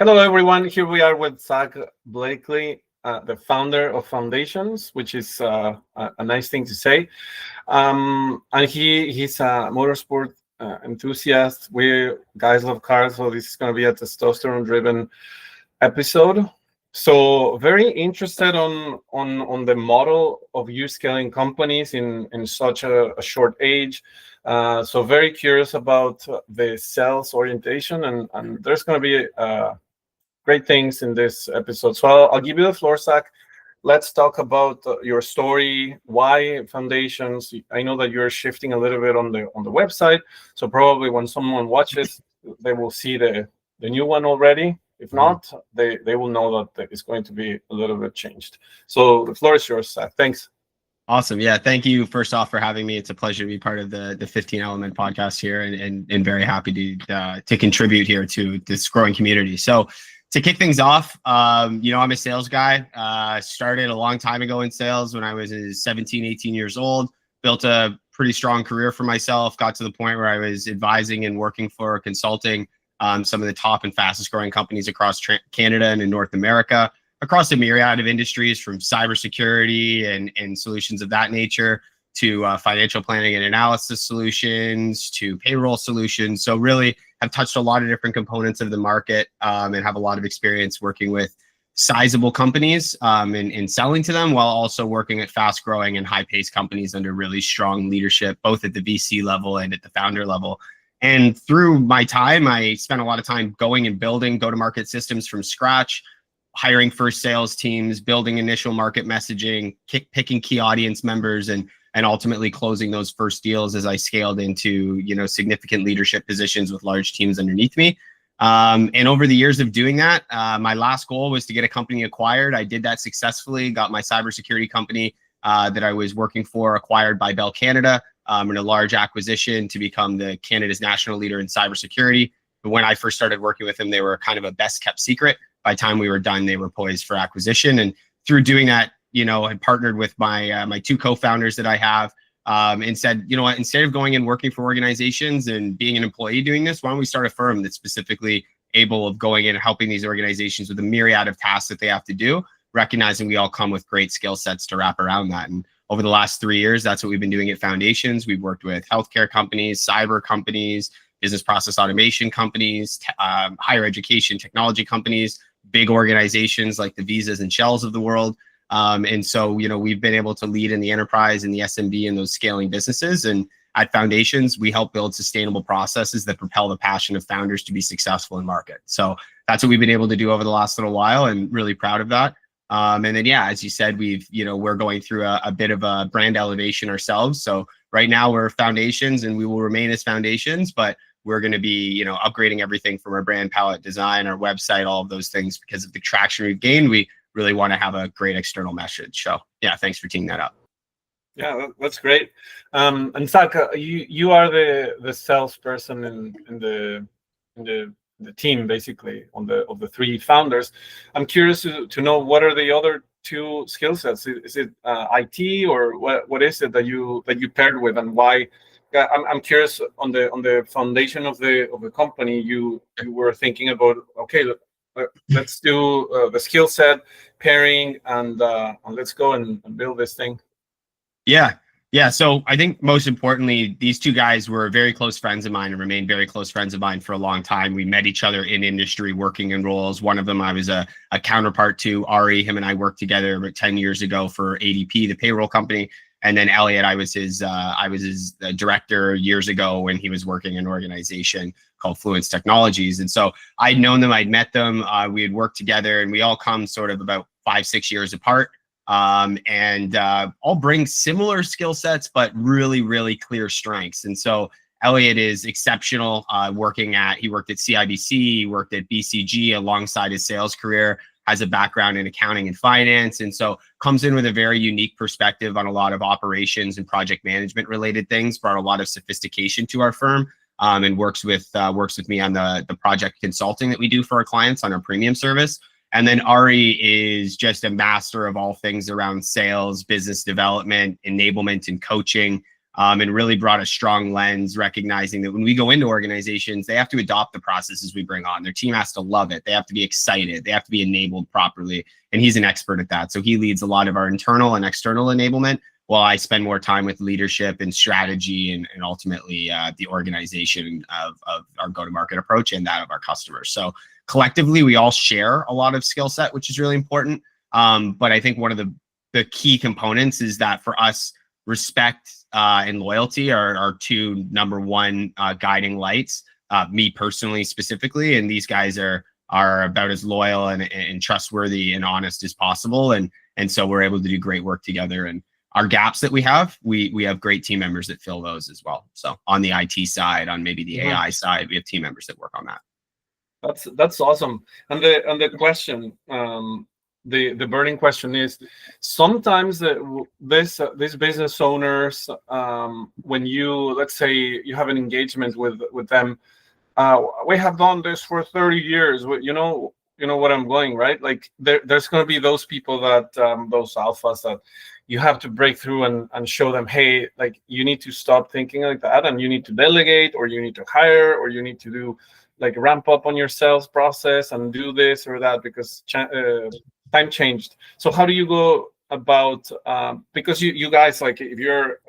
Hello, everyone. Here we are with Zac Blakely, the founder of Foundations, which is a nice thing to say. And he's a motorsport enthusiast. We guys love cars, so this is going to be a testosterone-driven episode. So very interested on the model of you scaling companies in such a short age. So very curious about the sales orientation, and there's going to be great things in this episode. So I'll give you the floor, Zac. Let's talk about your story. Why Foundations? I know that you're shifting a little bit on the website, so probably when someone watches, they will see the new one already. If not, they will know that it's going to be a little bit changed. So the floor is yours, Zac. Thanks. Awesome. Yeah. Thank you first off for having me. It's a pleasure to be part of the 15 Element podcast here and very happy to contribute here to this growing community. So to kick things off, I'm a sales guy. Started a long time ago in sales when I was 17, 18 years old, built a pretty strong career for myself, got to the point where I was advising and working for consulting some of the top and fastest growing companies across Canada and in North America, across a myriad of industries from cybersecurity and solutions of that nature to financial planning and analysis solutions to payroll solutions. So really have touched a lot of different components of the market and have a lot of experience working with sizable companies and selling to them while also working at fast growing and high paced companies under really strong leadership, both at the VC level and at the founder level. And through my time, I spent a lot of time going and building go-to-market systems from scratch, hiring first sales teams, building initial market messaging, picking key audience members, and ultimately closing those first deals as I scaled into significant leadership positions with large teams underneath me. And over the years of doing that, my last goal was to get a company acquired. I did that successfully, got my cybersecurity company that I was working for acquired by Bell Canada in a large acquisition to become the Canada's national leader in cybersecurity. But when I first started working with them, they were kind of a best kept secret. By the time we were done, they were poised for acquisition. And through doing that, I partnered with my two co-founders that I have and said, you know what, instead of going and working for organizations and being an employee doing this, why don't we start a firm that's specifically able of going in and helping these organizations with a myriad of tasks that they have to do, recognizing we all come with great skill sets to wrap around that. And over the last 3 years, that's what we've been doing at Foundations. We've worked with healthcare companies, cyber companies, business process automation companies, higher education technology companies, big organizations like the Visas and Shells of the world. And so, we've been able to lead in the enterprise and the SMB and those scaling businesses. And at Foundations, we help build sustainable processes that propel the passion of founders to be successful in market. So that's what we've been able to do over the last little while, and really proud of that. And then, as you said, we're going through a bit of a brand elevation ourselves. So right now we're Foundations and we will remain as Foundations, but we're going to be, upgrading everything from our brand palette design, our website, all of those things because of the traction we've gained. We really want to have a great external message. So thanks for teeing that up. Yeah, that's great. And Zac, you are the salesperson in the team, basically of the three founders. I'm curious to know, what are the other two skill sets? Is it IT, or what is it that you paired with, and why? I'm curious on the foundation of the company. You were thinking about, okay, let's do the skill set pairing and let's go and build this thing. Yeah. So I think most importantly, these two guys were very close friends of mine and remained very close friends of mine for a long time. We met each other in industry, working in roles. One of them I was a counterpart to. Ari, him and I worked together about 10 years ago for ADP, the payroll company. And then Elliott, I was his director years ago when he was working in an organization called Fluence Technologies. And so I'd known them, I'd met them, we had worked together, and we all come sort of about 5-6 years apart. And all bring similar skill sets, but really, really clear strengths. And so Elliott is exceptional he worked at CIBC, he worked at BCG alongside his sales career, has a background in accounting and finance, and so comes in with a very unique perspective on a lot of operations and project management related things, brought a lot of sophistication to our firm, and works with me on the project consulting that we do for our clients on our premium service. And then Ari is just a master of all things around sales, business development, enablement, and coaching. and really brought a strong lens, recognizing that when we go into organizations, they have to adopt the processes we bring on. Their team has to love it. They have to be excited. They have to be enabled properly. And he's an expert at that. So he leads a lot of our internal and external enablement, while I spend more time with leadership and strategy and ultimately the organization of our go-to-market approach and that of our customers. So collectively, we all share a lot of skill set, which is really important. But I think one of the key components is that for us, respect and loyalty are our two number one guiding lights. Me personally, specifically, and these guys are about as loyal and trustworthy and honest as possible. And so we're able to do great work together. And our gaps that we have great team members that fill those as well. So on the IT side, on maybe the AI side, we have team members that work on that. That's awesome. And the question, the burning question is, sometimes these business owners, when let's say you have an engagement with them, we have done this for 30 years. You know what I'm going, right? Like there's going to be those people that those alphas that you have to break through and show them, hey, like you need to stop thinking like that, and you need to delegate, or you need to hire, or you need to do like ramp up on your sales process and do this or that because time changed. So how do you go about, because you guys, like if you're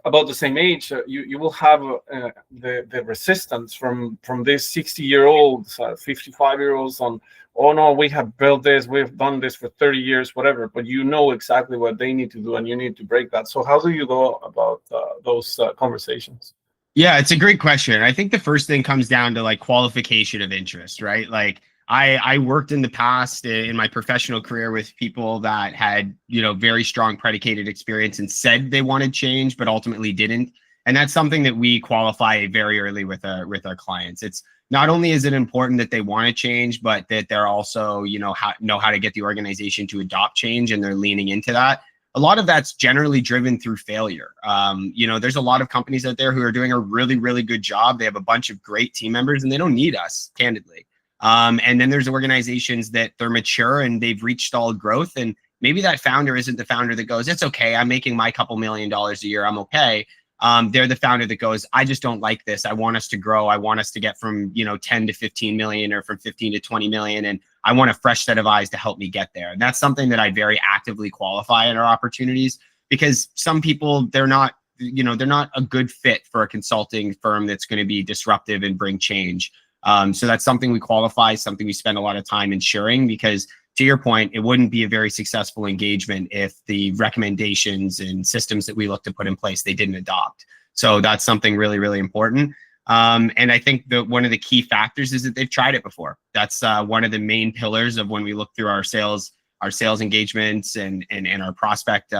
about the same age, you will have the resistance from these 60-year-olds, 55-year-olds on, oh no, we have built this, we've done this for 30 years, whatever, but you know exactly what they need to do and you need to break that. So how do you go about those conversations? Yeah, it's a great question. I think the first thing comes down to like qualification of interest, right? Like I worked in the past in my professional career with people that had, very strong predicated experience and said they wanted change, but ultimately didn't. And that's something that we qualify very early with our clients. It's not only is it important that they want to change, but that they're also, know how to get the organization to adopt change, and they're leaning into that. A lot of that's generally driven through failure. There's a lot of companies out there who are doing a really, really good job. They have a bunch of great team members and they don't need us, candidly. And then there's organizations that they're mature and they've reached stalled growth. And maybe that founder isn't the founder that goes, it's okay, I'm making my couple $1 million a year, I'm okay. They're the founder that goes, I just don't like this. I want us to grow. I want us to get from 10 to 15 million or from 15 to 20 million. And I want a fresh set of eyes to help me get there. And that's something that I very actively qualify in our opportunities, because some people, they're not a good fit for a consulting firm that's going to be disruptive and bring change. So that's something we qualify, something we spend a lot of time ensuring, because to your point, it wouldn't be a very successful engagement if the recommendations and systems that we look to put in place, they didn't adopt. So that's something really, really important. And I think that one of the key factors is that they've tried it before. That's one of the main pillars of when we look through our sales engagements and our prospect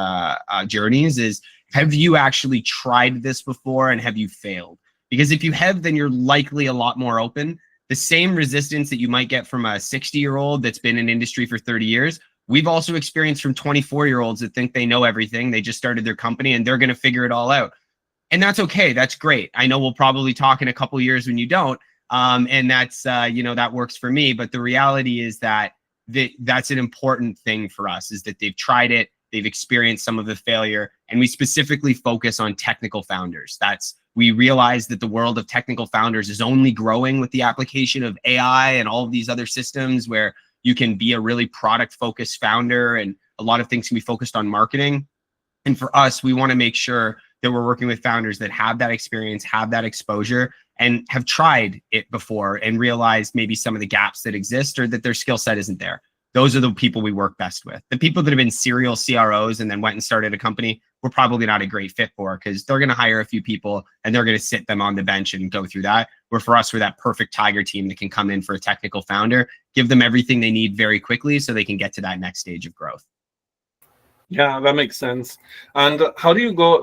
journeys is, have you actually tried this before and have you failed? Because if you have, then you're likely a lot more open. The same resistance that you might get from a 60-year-old that's been in industry for 30 years, we've also experienced from 24-year-olds that think they know everything. They just started their company and they're going to figure it all out. And that's okay. That's great. I know we'll probably talk in a couple of years when you don't. And that's, that works for me. But the reality is that's an important thing for us, is that they've tried it. They've experienced some of the failure. And we specifically focus on technical founders. We realize that the world of technical founders is only growing with the application of AI and all of these other systems where you can be a really product-focused founder, and a lot of things can be focused on marketing. And for us, we want to make sure that we're working with founders that have that experience, have that exposure, and have tried it before and realized maybe some of the gaps that exist or that their skill set isn't there. Those are the people we work best with. The people that have been serial CROs and then went and started a company, we're probably not a great fit for, because they're going to hire a few people and they're going to sit them on the bench and go through that. Where for us, we're that perfect tiger team that can come in for a technical founder, give them everything they need very quickly so they can get to that next stage of growth. Yeah, that makes sense. And how do you go,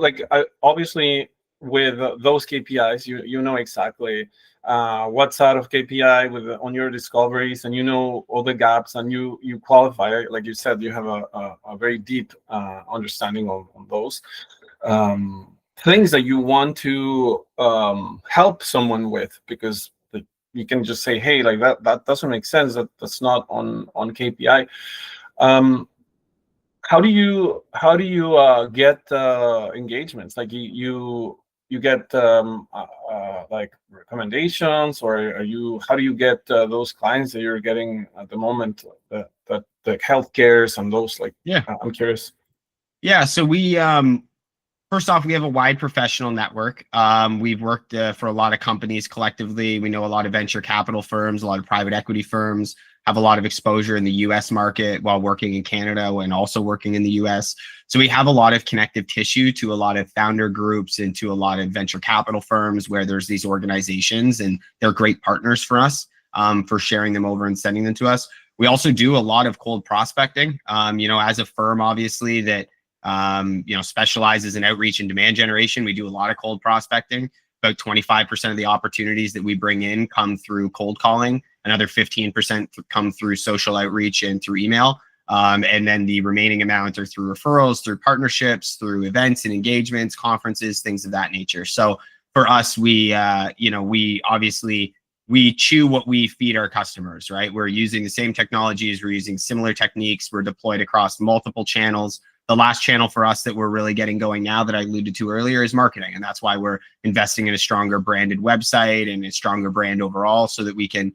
obviously with those KPIs, you know exactly what's out of KPI on your discoveries, and you know all the gaps, and you qualify, like you said, you have a very deep understanding on those things that you want to help someone with, because you can just say, hey, like that doesn't make sense, that's not on KPI. how do you get engagements? Like you get like recommendations, or are you how do you get those clients that you're getting at the moment, the healthcares and those, like, Yeah. I'm curious. Yeah. So we first off, we have a wide professional network. We've worked for a lot of companies collectively. We know a lot of venture capital firms, a lot of private equity firms, have a lot of exposure in the US market while working in Canada and also working in the US. So we have a lot of connective tissue to a lot of founder groups and to a lot of venture capital firms where there's these organizations, and they're great partners for us for sharing them over and sending them to us. We also do a lot of cold prospecting, as a firm, obviously, that specializes in outreach and demand generation. We do a lot of cold prospecting. About 25% of the opportunities that we bring in come through cold calling. Another 15% come through social outreach and through email. And then the remaining amount are through referrals, through partnerships, through events and engagements, conferences, things of that nature. So for us, we obviously chew what we feed our customers, right? We're using the same technologies, we're using similar techniques, we're deployed across multiple channels. The last channel for us that we're really getting going now that I alluded to earlier is marketing. And that's why we're investing in a stronger branded website and a stronger brand overall, so that we can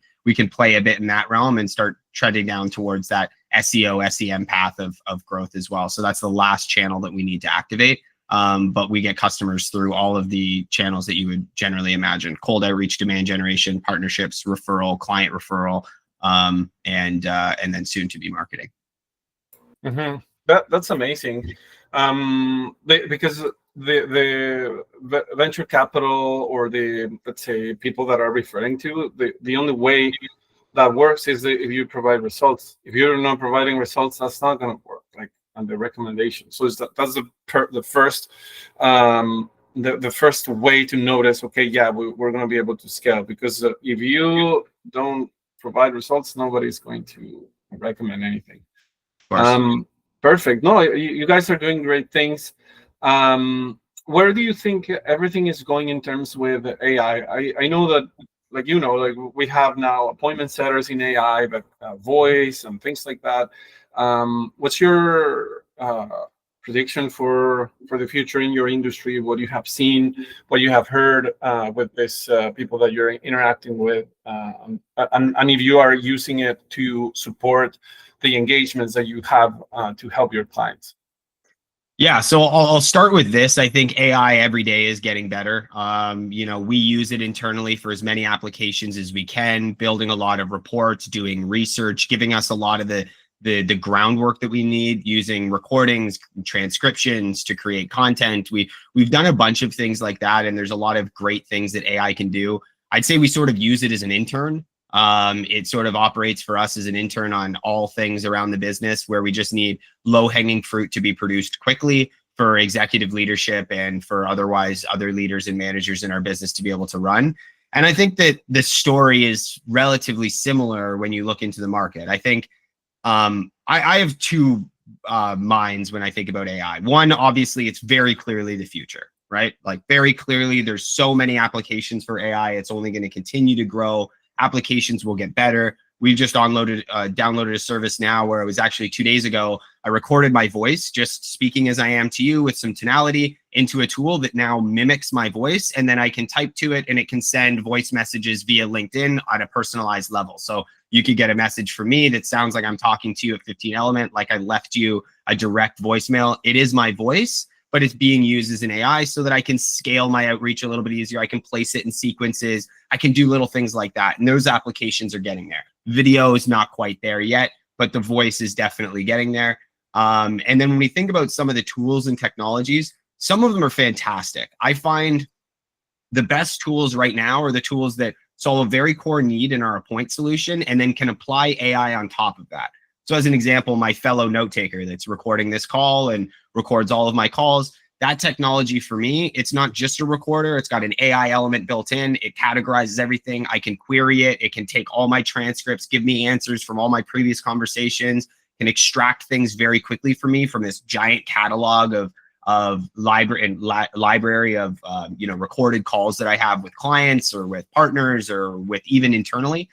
play a bit in that realm and start treading down towards that SEO, SEM path of growth as well. So that's the last channel that we need to activate. But we get customers through all of the channels that you would generally imagine: cold outreach, demand generation, partnerships, referral, client referral, and then soon to be marketing. Mm-hmm. That's amazing, because the venture capital, or the, let's say, people that are referring to, the only way that works is that if you provide results. If you're not providing results, that's not going to work. Like on the recommendation. So that's the first the first way to notice. Okay, yeah, we're going to be able to scale, because if you don't provide results, nobody's going to recommend anything. Of course. Perfect. No, you guys are doing great things. Where do you think everything is going in terms with AI? I know that, like, we have now appointment setters in AI, but voice and things like that. What's your prediction for the future in your industry? What you have seen, what you have heard with this people that you're interacting with, and if you are using it to support the engagements that you have to help your clients? Yeah, so I'll start with this. I think AI every day is getting better. We use it internally for as many applications as we can, building a lot of reports, doing research, giving us a lot of the groundwork that we need, using recordings, transcriptions to create content. We've done a bunch of things like that, and there's a lot of great things that AI can do. I'd say we sort of use it as an intern. It sort of operates for us as an intern on all things around the business, where we just need low-hanging fruit to be produced quickly for executive leadership and for otherwise other leaders and managers in our business to be able to run. And I think that the story is relatively similar when you look into the market. I think I have two minds when I think about AI. One, obviously, it's very clearly the future, right? Like, very clearly, there's so many applications for AI. It's only going to continue to grow. Applications will get better. We've just downloaded a service now where it was actually 2 days ago. I recorded my voice just speaking as I am to you with some tonality into a tool that now mimics my voice. And then I can type to it and it can send voice messages via LinkedIn on a personalized level. So you could get a message from me that sounds like I'm talking to you at 15 Element, like I left you a direct voicemail. It is my voice, but it's being used as an AI so that I can scale my outreach a little bit easier. I can place it in sequences. I can do little things like that. And those applications are getting there. Video is not quite there yet, but the voice is definitely getting there. And then when we think about some of the tools and technologies, some of them are fantastic. I find the best tools right now are the tools that solve a very core need in our Appoint solution and then can apply AI on top of that. So as an example, my fellow note taker that's recording this call and records all of my calls, that technology for me, it's not just a recorder. It's got an AI element built in. It categorizes everything. I can query it. It can take all my transcripts, give me answers from all my previous conversations, can extract things very quickly for me from this giant catalog of library of recorded calls that I have with clients or with partners or with even internally.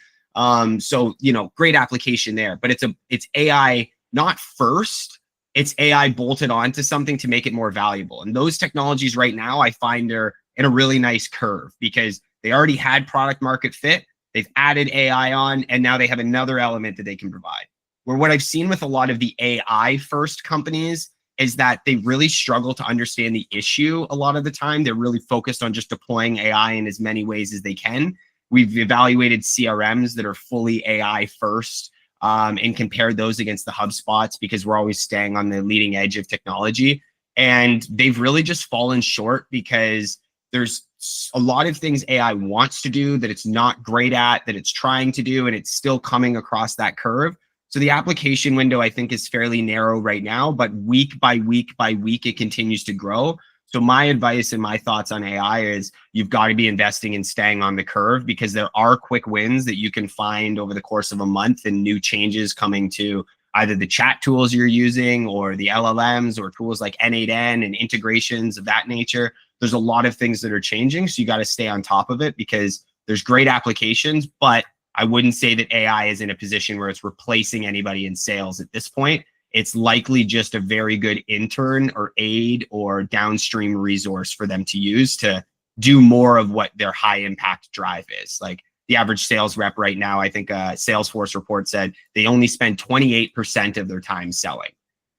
So great application there, but it's AI not first, it's AI bolted onto something to make it more valuable. And those technologies right now, I find are in a really nice curve because they already had product market fit. They've added AI on, and now they have another element that they can provide. Where what I've seen with a lot of the AI first companies is that they really struggle to understand the issue a lot of the time. They're really focused on just deploying AI in as many ways as they can. We've evaluated CRMs that are fully AI first and compared those against the HubSpots because we're always staying on the leading edge of technology. And they've really just fallen short because there's a lot of things AI wants to do that it's not great at, that it's trying to do, and it's still coming across that curve. So the application window, I think, is fairly narrow right now, but week by week by week, it continues to grow. So my advice and my thoughts on AI is you've got to be investing in staying on the curve because there are quick wins that you can find over the course of a month and new changes coming to either the chat tools you're using or the LLMs or tools like N8N and integrations of that nature. There's a lot of things that are changing. So you got to stay on top of it because there's great applications, but I wouldn't say that AI is in a position where it's replacing anybody in sales at this point. It's likely just a very good intern or aid or downstream resource for them to use to do more of what their high impact drive is. Like the average sales rep right now, I think a Salesforce report said they only spend 28% of their time selling,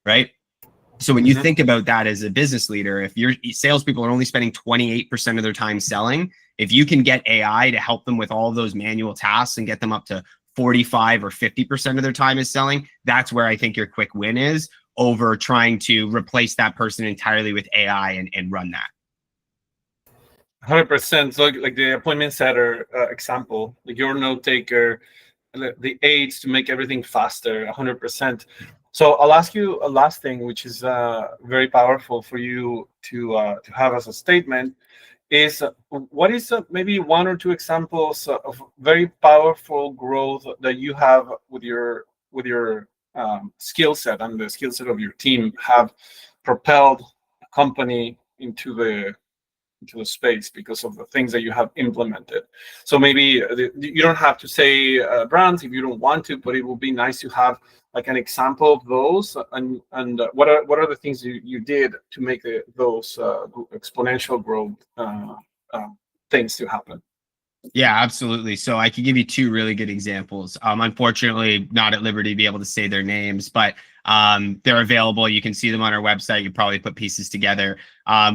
right? So when you think about that as a business leader, if your salespeople are only spending 28% of their time selling, if you can get AI to help them with all of those manual tasks and get them up to 45 or 50% of their time is selling, that's where I think your quick win is over trying to replace that person entirely with AI and run that. 100%. So like the appointment setter example, like your note taker, the aids to make everything faster, 100%. So I'll ask you a last thing, which is very powerful for you to have as a statement, is what is maybe one or two examples of very powerful growth that you have with your skill set and the skill set of your team have propelled a company into the space because of the things that you have implemented. So maybe you don't have to say brands if you don't want to, but it would be nice to have like an example of those and what are the things you did to make those exponential growth things to happen. Yeah, absolutely. So I could give you two really good examples. Unfortunately, not at liberty to be able to say their names, but they're available. You can see them on our website. You probably put pieces together.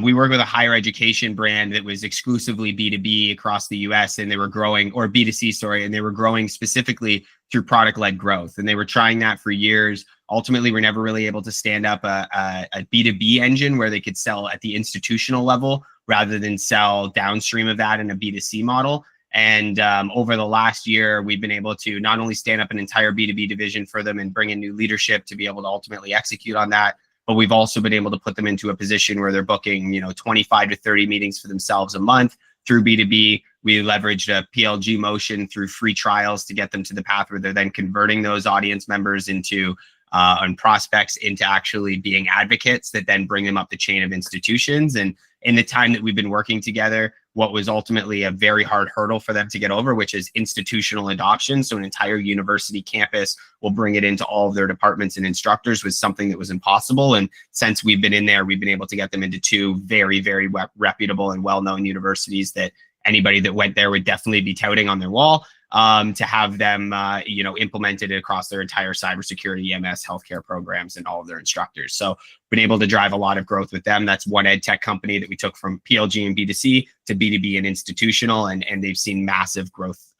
We work with a higher education brand that was exclusively B2B across the US, and they were growing, or B2C, sorry, and they were growing specifically through product-led growth. And they were trying that for years. Ultimately, we're never really able to stand up a B2B engine where they could sell at the institutional level rather than sell downstream of that in a B2C model. And over the last year, we've been able to not only stand up an entire B2B division for them and bring in new leadership to be able to ultimately execute on that, but we've also been able to put them into a position where they're booking, 25 to 30 meetings for themselves a month through B2B. We leveraged a PLG motion through free trials to get them to the path where they're then converting those audience members into and prospects into actually being advocates that then bring them up the chain of institutions. And in the time that we've been working together, what was ultimately a very hard hurdle for them to get over, which is institutional adoption. So an entire university campus will bring it into all of their departments and instructors, was something that was impossible. And since we've been in there, we've been able to get them into two very, very reputable and well-known universities that anybody that went there would definitely be touting on their wall, to have them, implemented across their entire cybersecurity, EMS, healthcare programs, and all of their instructors. So been able to drive a lot of growth with them. That's one ed tech company that we took from PLG and B2C to B2B and institutional, and they've seen massive growth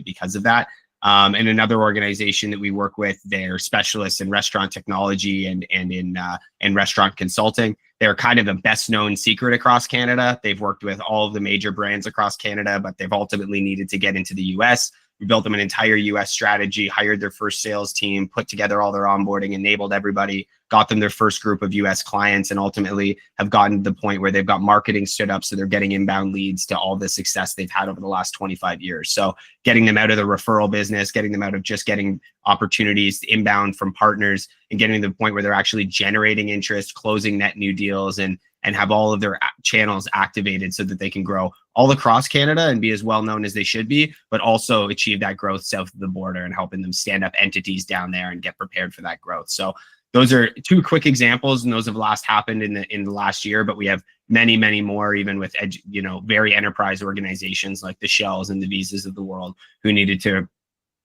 because of that. And another organization that we work with, they're specialists in restaurant technology and in restaurant consulting. They're kind of the best known secret across Canada. They've worked with all of the major brands across Canada, but they've ultimately needed to get into the US. We built them an entire US strategy, hired their first sales team, put together all their onboarding, enabled everybody, got them their first group of US clients, and ultimately have gotten to the point where they've got marketing stood up. So they're getting inbound leads to all the success they've had over the last 25 years. So getting them out of the referral business, getting them out of just getting opportunities inbound from partners, and getting to the point where they're actually generating interest, closing net new deals, and have all of their channels activated so that they can grow all across Canada and be as well known as they should be, but also achieve that growth south of the border and helping them stand up entities down there and get prepared for that growth. So those are two quick examples, and those have last happened in the last year, but we have many more, even with very enterprise organizations like the Shells and the Visas of the world, who needed to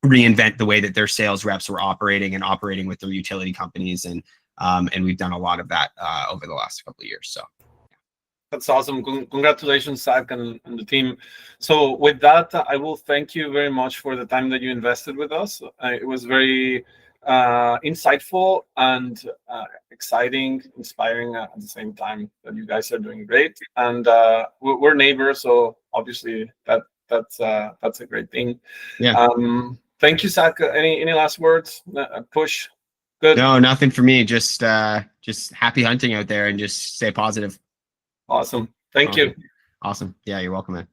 reinvent the way that their sales reps were operating with their utility companies, and we've done a lot of that over the last couple of years. So that's awesome. Congratulations, Zac, and the team. So with that, I will thank you very much for the time that you invested with us. It was very insightful and exciting, inspiring at the same time. That you guys are doing great, and we're neighbors, so obviously that's a great thing. Yeah. Thank you, Zac. Any last words? Push. Good. No, nothing for me. Just happy hunting out there, and just stay positive. Awesome. Thank you. Awesome. Yeah, you're welcome, man.